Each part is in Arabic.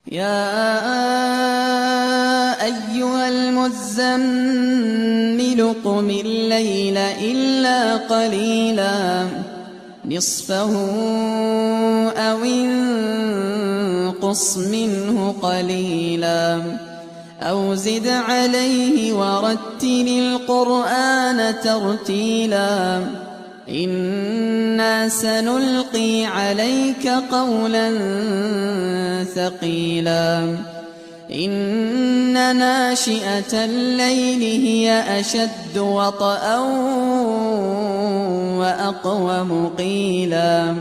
يا أيها المزمل قم الليل إلا قليلا نصفه أو انقص منه قليلا أو زد عليه ورتل القرآن ترتيلا إنا سنلقي عليك قولا ثقيلا إن ناشئة الليل هي أشد وطئا وأقوم قيلا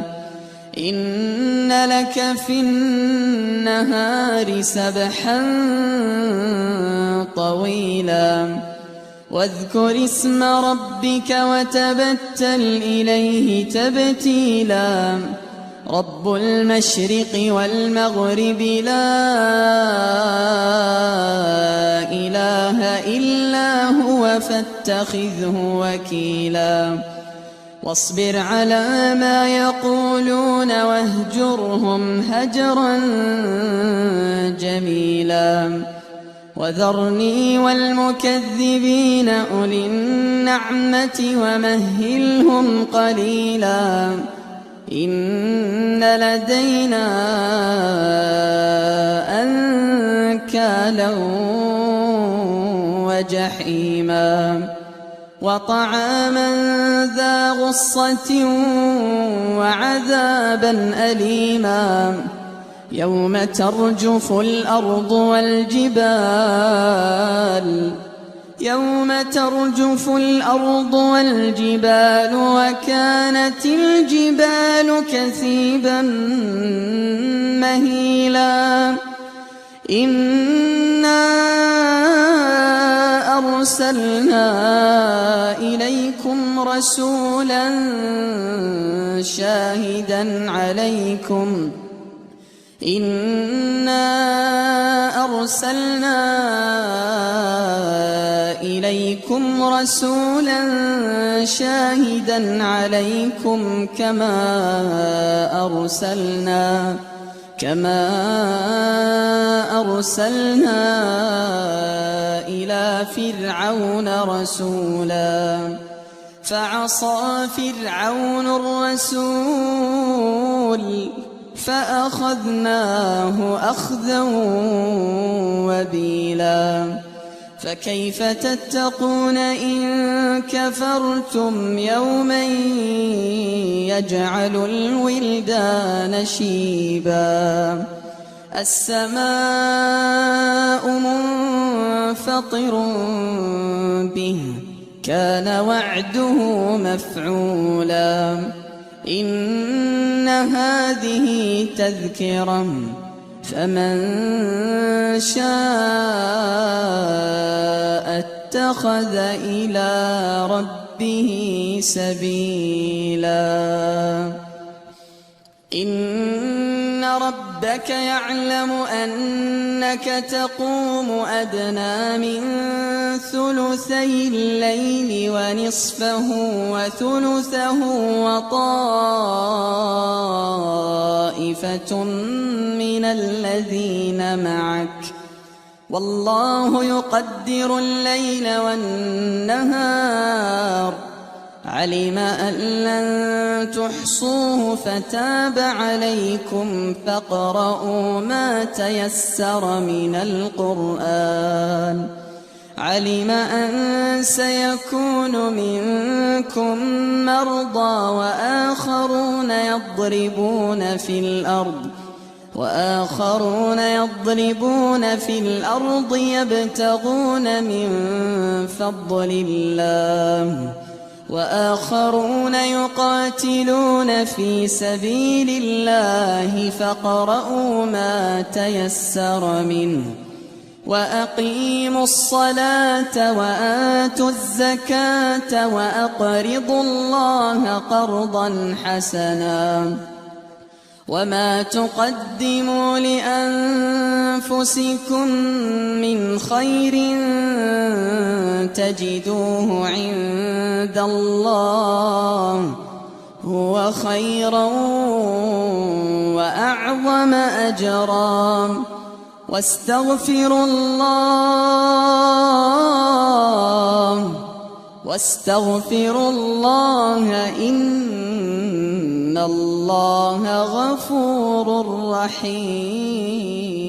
إن لك في النهار سبحا طويلا واذكر اسم ربك وتبتل إليه تبتيلا رب المشرق والمغرب لا إله إلا هو فاتخذه وكيلا واصبر على ما يقولون واهجرهم هجرا جميلا وذرني والمكذبين أولي النعمة ومهلهم قليلا إن لدينا أنكالا وجحيما وطعاما ذا غصة وعذابا أليما يوم ترجف الأرض والجبال وكانت الجبال كثيبا مهيلا إنا أرسلنا إليكم رسولا شاهدا عليكم كما أرسلنا إلى فرعون رسولا فعصى فرعون الرسول فأخذناه أخذا وبيلا فكيف تتقون إن كفرتم يوما يجعل الولدان شيبا السماء منفطر به كان وعده مفعولا إن هذه تذكرة فمن شاء اتخذ إلى ربه سبيلا إن ربك يعلم أنك تقوم أدنى من ثلثي الليل ونصفه وثلثه وطائفة من الذين معك والله يقدر الليل والنهار علم أن لن تحصوه فتاب عليكم فاقرؤوا ما تيسر من القرآن علم أن سيكون منكم مرضى وآخرون يضربون في الأرض يبتغون من فضل الله وآخرون يقاتلون في سبيل الله فاقرؤوا ما تيسر منه وأقيموا الصلاة وآتوا الزكاة وأقرضوا الله قرضا حسنا وما تقدموا لأنفسكم من خير تجدوه عند الله هو خيرا وأعظم أجرا واستغفروا الله إن الله غفور رحيم.